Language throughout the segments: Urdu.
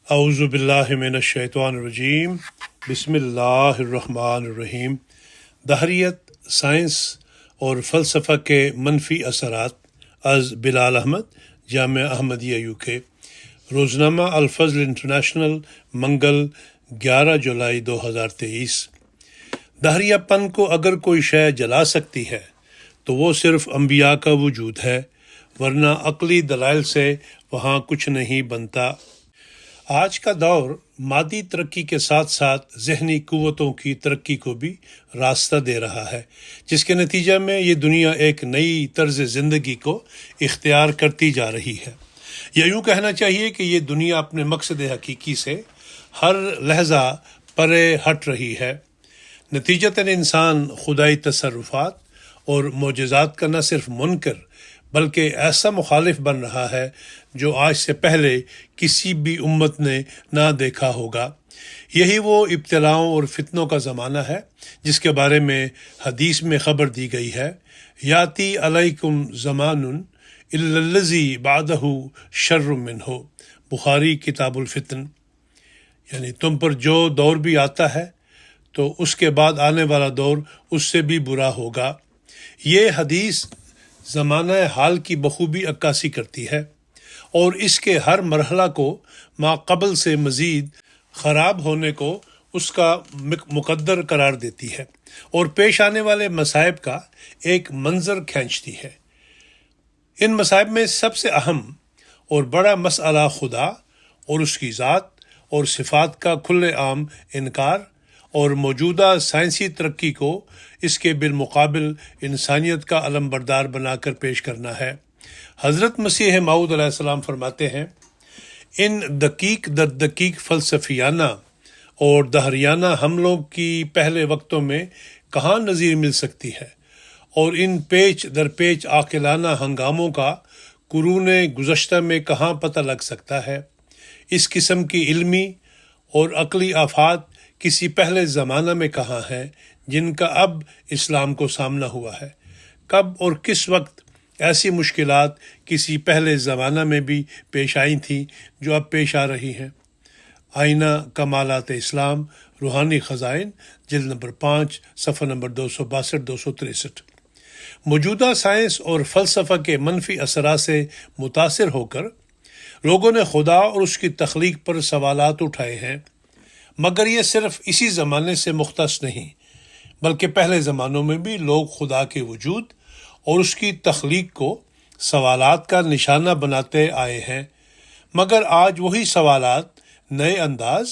اعوذ باللہ من الشیطان الرجیم بسم اللہ الرحمن الرحیم۔ دہریت، سائنس اور فلسفہ کے منفی اثرات از بلال احمد، جامعہ احمدیہ UK۔ روزنامہ الفضل انٹرنیشنل، منگل 11 جولائی 2023۔ دہریہ پن کو اگر کوئی شے جلا سکتی ہے تو وہ صرف انبیاء کا وجود ہے، ورنہ عقلی دلائل سے وہاں کچھ نہیں بنتا۔ آج کا دور مادی ترقی کے ساتھ ساتھ ذہنی قوتوں کی ترقی کو بھی راستہ دے رہا ہے، جس کے نتیجہ میں یہ دنیا ایک نئی طرز زندگی کو اختیار کرتی جا رہی ہے، یا یوں کہنا چاہیے کہ یہ دنیا اپنے مقصد حقیقی سے ہر لحظہ پرے ہٹ رہی ہے۔ نتیجتاً انسان خدائی تصرفات اور معجزات کا نہ صرف منکر بلکہ ایسا مخالف بن رہا ہے جو آج سے پہلے کسی بھی امت نے نہ دیکھا ہوگا۔ یہی وہ ابتلاؤں اور فتنوں کا زمانہ ہے جس کے بارے میں حدیث میں خبر دی گئی ہے، یاتی علیکم زمان الا الذی بعدہ شر منہ، بخاری کتاب الفتن۔ یعنی تم پر جو دور بھی آتا ہے تو اس کے بعد آنے والا دور اس سے بھی برا ہوگا۔ یہ حدیث زمانہ حال کی بخوبی عکاسی کرتی ہے اور اس کے ہر مرحلہ کو ما قبل سے مزید خراب ہونے کو اس کا مقدر قرار دیتی ہے اور پیش آنے والے مصائب کا ایک منظر کھینچتی ہے۔ ان مصائب میں سب سے اہم اور بڑا مسئلہ خدا اور اس کی ذات اور صفات کا کھلے عام انکار اور موجودہ سائنسی ترقی کو اس کے بالمقابل انسانیت کا علم بردار بنا کر پیش کرنا ہے۔ حضرت مسیح موعود علیہ السلام فرماتے ہیں، ان دقیق در دقیق فلسفیانہ اور دہریانہ حملوں کی پہلے وقتوں میں کہاں نظیر مل سکتی ہے، اور ان پیچ در پیچ عاقلانہ ہنگاموں کا قرون گزشتہ میں کہاں پتہ لگ سکتا ہے۔ اس قسم کی علمی اور عقلی آفات کسی پہلے زمانہ میں کہاں ہیں جن کا اب اسلام کو سامنا ہوا ہے؟ کب اور کس وقت ایسی مشکلات کسی پہلے زمانہ میں بھی پیش آئی تھیں جو اب پیش آ رہی ہیں؟ آئینہ کمالات اسلام، روحانی خزائن، جلد نمبر 5، صفحہ نمبر 262-263۔ موجودہ سائنس اور فلسفہ کے منفی اثرات سے متاثر ہو کر لوگوں نے خدا اور اس کی تخلیق پر سوالات اٹھائے ہیں، مگر یہ صرف اسی زمانے سے مختص نہیں بلکہ پہلے زمانوں میں بھی لوگ خدا کے وجود اور اس کی تخلیق کو سوالات کا نشانہ بناتے آئے ہیں، مگر آج وہی سوالات نئے انداز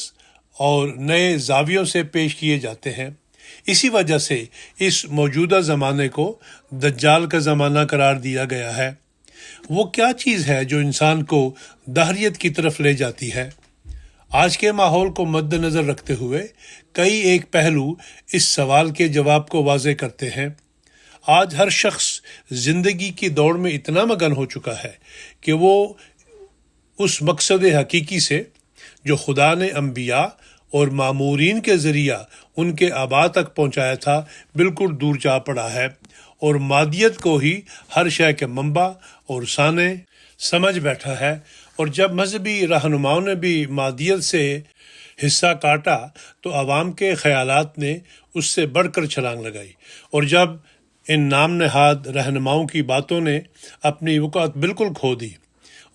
اور نئے زاویوں سے پیش کیے جاتے ہیں۔ اسی وجہ سے اس موجودہ زمانے کو دجال کا زمانہ قرار دیا گیا ہے۔ وہ کیا چیز ہے جو انسان کو دہریت کی طرف لے جاتی ہے؟ آج کے ماحول کو مد نظر رکھتے ہوئے کئی ایک پہلو اس سوال کے جواب کو واضح کرتے ہیں۔ آج ہر شخص زندگی کی دوڑ میں اتنا مگن ہو چکا ہے کہ وہ اس مقصد حقیقی سے جو خدا نے انبیاء اور مامورین کے ذریعہ ان کے آباء تک پہنچایا تھا بالکل دور جا پڑا ہے، اور مادیت کو ہی ہر شے کے منبع اور سانے سمجھ بیٹھا ہے۔ اور جب مذہبی رہنماؤں نے بھی مادیت سے حصہ کاٹا تو عوام کے خیالات نے اس سے بڑھ کر چھلانگ لگائی، اور جب ان نام نہاد رہنماؤں کی باتوں نے اپنی وقعت بالکل کھو دی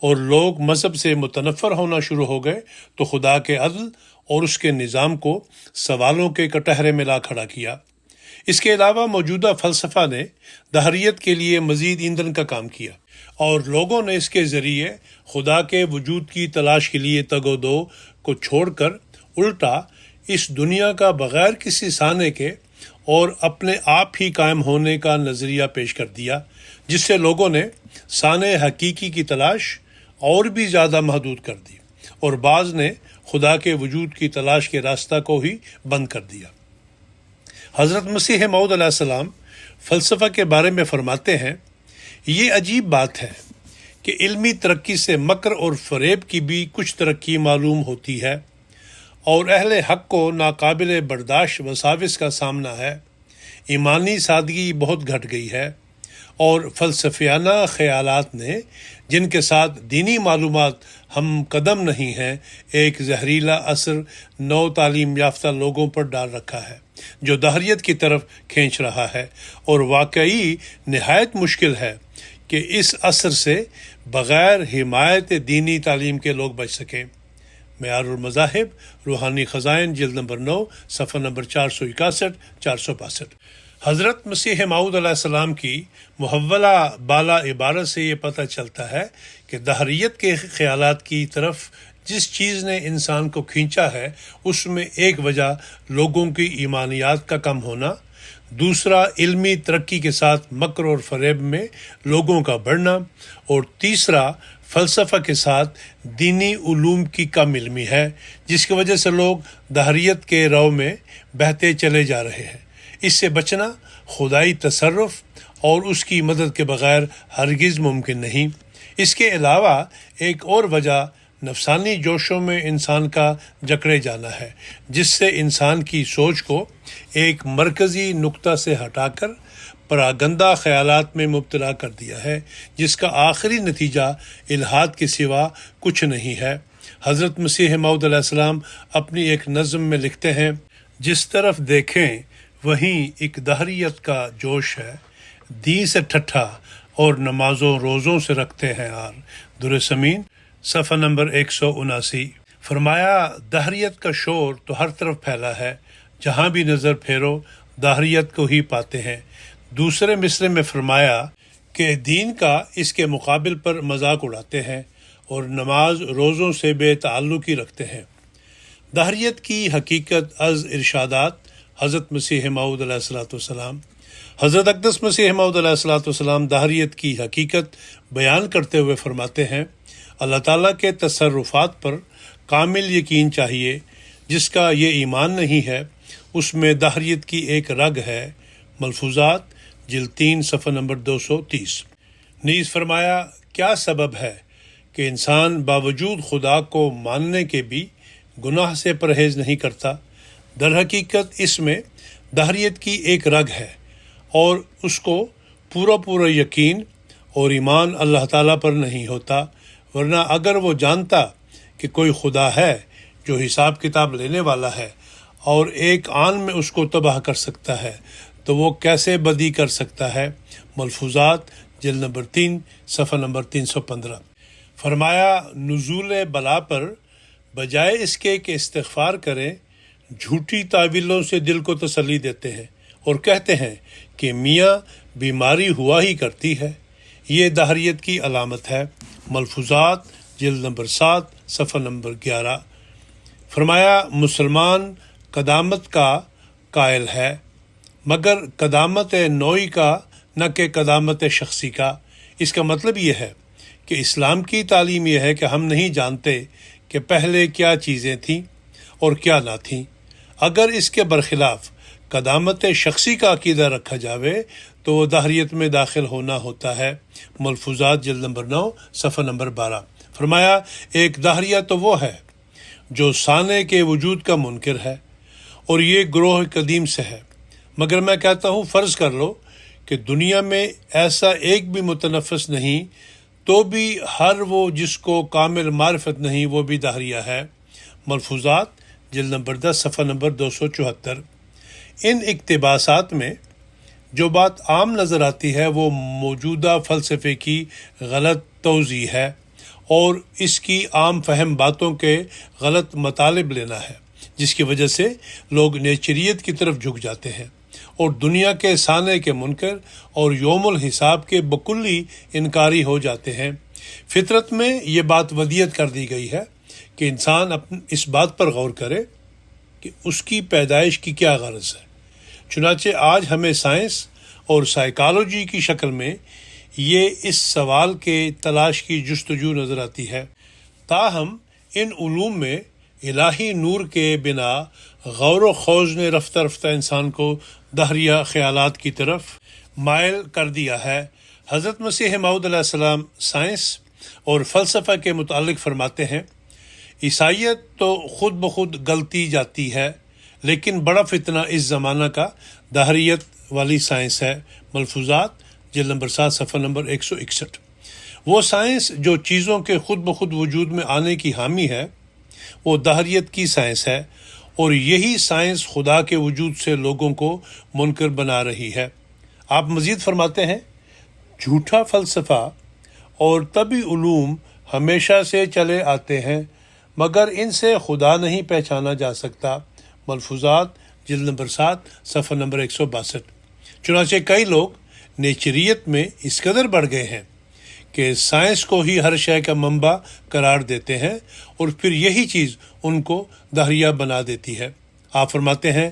اور لوگ مذہب سے متنفر ہونا شروع ہو گئے تو خدا کے عدل اور اس کے نظام کو سوالوں کے کٹہرے میں لا کھڑا کیا۔ اس کے علاوہ موجودہ فلسفہ نے دہریت کے لیے مزید ایندھن کا کام کیا، اور لوگوں نے اس کے ذریعے خدا کے وجود کی تلاش کے لیے تگ و دو کو چھوڑ کر الٹا اس دنیا کا بغیر کسی سانے کے اور اپنے آپ ہی قائم ہونے کا نظریہ پیش کر دیا، جس سے لوگوں نے سانے حقیقی کی تلاش اور بھی زیادہ محدود کر دی، اور بعض نے خدا کے وجود کی تلاش کے راستہ کو ہی بند کر دیا۔ حضرت مسیح موعود علیہ السلام فلسفہ کے بارے میں فرماتے ہیں، یہ عجیب بات ہے کہ علمی ترقی سے مکر اور فریب کی بھی کچھ ترقی معلوم ہوتی ہے، اور اہل حق کو ناقابل برداشت وساوس کا سامنا ہے۔ ایمانی سادگی بہت گھٹ گئی ہے، اور فلسفیانہ خیالات نے جن کے ساتھ دینی معلومات ہم قدم نہیں ہیں، ایک زہریلا اثر نو تعلیم یافتہ لوگوں پر ڈال رکھا ہے جو دہریت کی طرف کھینچ رہا ہے، اور واقعی نہایت مشکل ہے کہ اس اثر سے بغیر حمایت دینی تعلیم کے لوگ بچ سکیں۔ معیار المذاہب، روحانی خزائن، جلد نمبر 9، صفحہ نمبر 461 462۔ حضرت مسیح موعود علیہ السلام کی محولہ بالا عبارت سے یہ پتہ چلتا ہے کہ دہریت کے خیالات کی طرف جس چیز نے انسان کو کھینچا ہے اس میں ایک وجہ لوگوں کی ایمانیات کا کم ہونا، دوسرا علمی ترقی کے ساتھ مکر اور فریب میں لوگوں کا بڑھنا، اور تیسرا فلسفہ کے ساتھ دینی علوم کی کم علمی ہے، جس کی وجہ سے لوگ دہریت کے رو میں بہتے چلے جا رہے ہیں۔ اس سے بچنا خدائی تصرف اور اس کی مدد کے بغیر ہرگز ممکن نہیں۔ اس کے علاوہ ایک اور وجہ نفسانی جوشوں میں انسان کا جکڑے جانا ہے، جس سے انسان کی سوچ کو ایک مرکزی نقطہ سے ہٹا کر پراگندہ خیالات میں مبتلا کر دیا ہے، جس کا آخری نتیجہ الحاد کے سوا کچھ نہیں ہے۔ حضرت مسیح موعود علیہ السلام اپنی ایک نظم میں لکھتے ہیں، جس طرف دیکھیں وہیں ایک دہریت کا جوش ہے، دین سے ٹھٹھا اور نمازوں روزوں سے رکھتے ہیں آر۔ در سمین، صفحہ نمبر 179۔ فرمایا دہریت کا شور تو ہر طرف پھیلا ہے، جہاں بھی نظر پھیرو دہریت کو ہی پاتے ہیں۔ دوسرے مصرے میں فرمایا کہ دین کا اس کے مقابل پر مذاق اڑاتے ہیں اور نماز روزوں سے بے تعلقی رکھتے ہیں۔ دہریت کی حقیقت از ارشادات حضرت مسیح موعود علیہ السلام۔ حضرت اقدس مسیح موعود علیہ السلام دہریت کی حقیقت بیان کرتے ہوئے فرماتے ہیں، اللہ تعالیٰ کے تصرفات پر کامل یقین چاہیے۔ جس کا یہ ایمان نہیں ہے اس میں دہریت کی ایک رگ ہے۔ ملفوظات، جلد 3، صفحہ نمبر 230۔ نیز فرمایا کیا سبب ہے کہ انسان باوجود خدا کو ماننے کے بھی گناہ سے پرہیز نہیں کرتا؟ در حقیقت اس میں دہریت کی ایک رگ ہے اور اس کو پورا یقین اور ایمان اللہ تعالیٰ پر نہیں ہوتا، ورنہ اگر وہ جانتا کہ کوئی خدا ہے جو حساب کتاب لینے والا ہے اور ایک آن میں اس کو تباہ کر سکتا ہے تو وہ کیسے بدی کر سکتا ہے؟ ملفوظات، جلد نمبر 3، صفحہ نمبر 315۔ فرمایا نزول بلا پر بجائے اس کے کہ استغفار کریں، جھوٹی تعویلوں سے دل کو تسلی دیتے ہیں اور کہتے ہیں کہ میاں بیماری ہوا ہی کرتی ہے۔ یہ دہریت کی علامت ہے۔ ملفوظات، جلد نمبر 7، صفحہ نمبر 11۔ فرمایا مسلمان قدامت کا قائل ہے، مگر قدامت نوعی کا نہ کہ قدامت شخصی کا۔ اس کا مطلب یہ ہے کہ اسلام کی تعلیم یہ ہے کہ ہم نہیں جانتے کہ پہلے کیا چیزیں تھیں اور کیا نہ تھیں۔ اگر اس کے برخلاف قدامت شخصی کا عقیدہ رکھا جاوے تو وہ دہریت میں داخل ہونا ہوتا ہے۔ ملفوظات، جلد نمبر 9، صفحہ نمبر 12۔ فرمایا ایک دہریہ تو وہ ہے جو سانے کے وجود کا منکر ہے، اور یہ گروہ قدیم سے ہے۔ مگر میں کہتا ہوں فرض کر لو کہ دنیا میں ایسا ایک بھی متنفس نہیں، تو بھی ہر وہ جس کو کامل معرفت نہیں وہ بھی دہریہ ہے۔ ملفوظات، جلد نمبر 10، صفحہ نمبر 274۔ ان اقتباسات میں جو بات عام نظر آتی ہے وہ موجودہ فلسفے کی غلط توضیح ہے اور اس کی عام فہم باتوں کے غلط مطالب لینا ہے، جس کی وجہ سے لوگ نیچریت کی طرف جھک جاتے ہیں اور دنیا کے سانے کے منکر اور یوم الحساب کے بکلی انکاری ہو جاتے ہیں۔ فطرت میں یہ بات ودیعت کر دی گئی ہے کہ انسان اس بات پر غور کرے کہ اس کی پیدائش کی کیا غرض ہے۔ چنانچہ آج ہمیں سائنس اور سائیکالوجی کی شکل میں یہ اس سوال کے تلاش کی جستجو نظر آتی ہے۔ تاہم ان علوم میں الہی نور کے بنا غور و خوض نے رفتہ رفتہ انسان کو دہریہ خیالات کی طرف مائل کر دیا ہے۔ حضرت مسیح موعود علیہ السلام سائنس اور فلسفہ کے متعلق فرماتے ہیں، عیسائیت تو خود بخود گلتی جاتی ہے، لیکن بڑا فتنہ اس زمانہ کا دہریت والی سائنس ہے۔ ملفوظات، جلد نمبر 7، صفحہ نمبر 161۔ وہ سائنس جو چیزوں کے خود بخود وجود میں آنے کی حامی ہے وہ دہریت کی سائنس ہے، اور یہی سائنس خدا کے وجود سے لوگوں کو منکر بنا رہی ہے۔ آپ مزید فرماتے ہیں، جھوٹا فلسفہ اور طبی علوم ہمیشہ سے چلے آتے ہیں مگر ان سے خدا نہیں پہچانا جا سکتا۔ ملفوظات جلد نمبر 7 صفحہ نمبر 162۔ چنانچہ کئی لوگ نیچریت میں اس قدر بڑھ گئے ہیں کہ سائنس کو ہی ہر شے کا منبع قرار دیتے ہیں، اور پھر یہی چیز ان کو دہریہ بنا دیتی ہے۔ آپ فرماتے ہیں،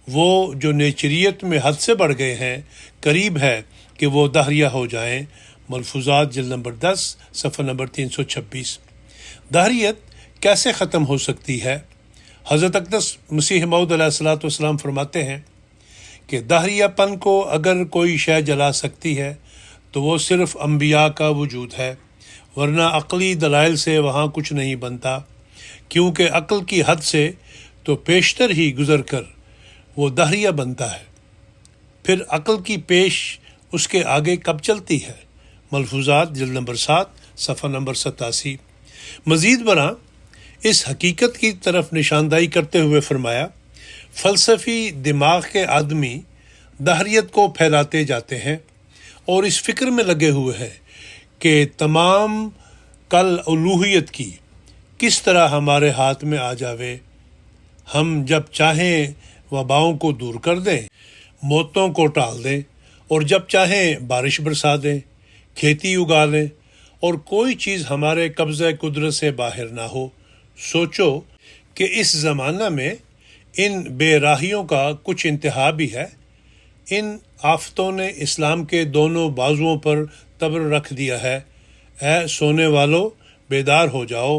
وہ جو نیچریت میں حد سے بڑھ گئے ہیں قریب ہے کہ وہ دہریہ ہو جائیں۔ ملفوظات جلد نمبر 10 صفحہ نمبر 326۔ دہریت کیسے ختم ہو سکتی ہے؟ حضرت اقدس مسیح موعود علیہ الصلوۃ والسلام فرماتے ہیں کہ دہریہ پن کو اگر کوئی شے جلا سکتی ہے تو وہ صرف انبیاء کا وجود ہے، ورنہ عقلی دلائل سے وہاں کچھ نہیں بنتا، کیونکہ عقل کی حد سے تو پیشتر ہی گزر کر وہ دہریہ بنتا ہے، پھر عقل کی پیش اس کے آگے کب چلتی ہے؟ ملفوظات جلد نمبر 7 صفحہ نمبر 87۔ مزید برآں اس حقیقت کی طرف نشاندہی کرتے ہوئے فرمایا، فلسفی دماغ کے آدمی دہریت کو پھیلاتے جاتے ہیں اور اس فکر میں لگے ہوئے ہیں کہ تمام کل الوہیت کی کس طرح ہمارے ہاتھ میں آ جاوے، ہم جب چاہیں وباؤں کو دور کر دیں، موتوں کو ٹال دیں، اور جب چاہیں بارش برسا دیں، کھیتی اگا لیں، اور کوئی چیز ہمارے قبضہ قدرت سے باہر نہ ہو۔ سوچو کہ اس زمانہ میں ان بے راہیوں کا کچھ انتہا بھی ہے۔ ان آفتوں نے اسلام کے دونوں بازوؤں پر تبر رکھ دیا ہے۔ اے سونے والو بیدار ہو جاؤ،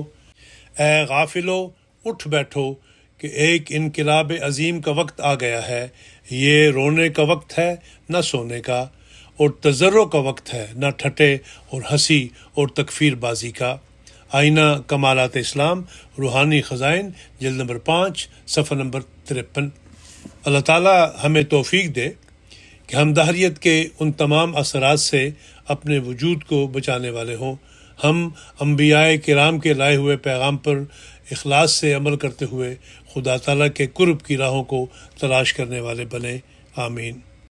اے غافلو اٹھ بیٹھو کہ ایک انقلاب عظیم کا وقت آ گیا ہے۔ یہ رونے کا وقت ہے نہ سونے کا، اور تضرع کا وقت ہے نہ ٹھٹے اور ہنسی اور تکفیر بازی کا۔ آئینہ کمالات اسلام روحانی خزائن جلد نمبر 5 صفحہ نمبر 53۔ اللہ تعالیٰ ہمیں توفیق دے کہ ہم دہریت کے ان تمام اثرات سے اپنے وجود کو بچانے والے ہوں۔ ہم انبیاء کرام کے لائے ہوئے پیغام پر اخلاص سے عمل کرتے ہوئے خدا تعالیٰ کے قرب کی راہوں کو تلاش کرنے والے بنیں۔ آمین۔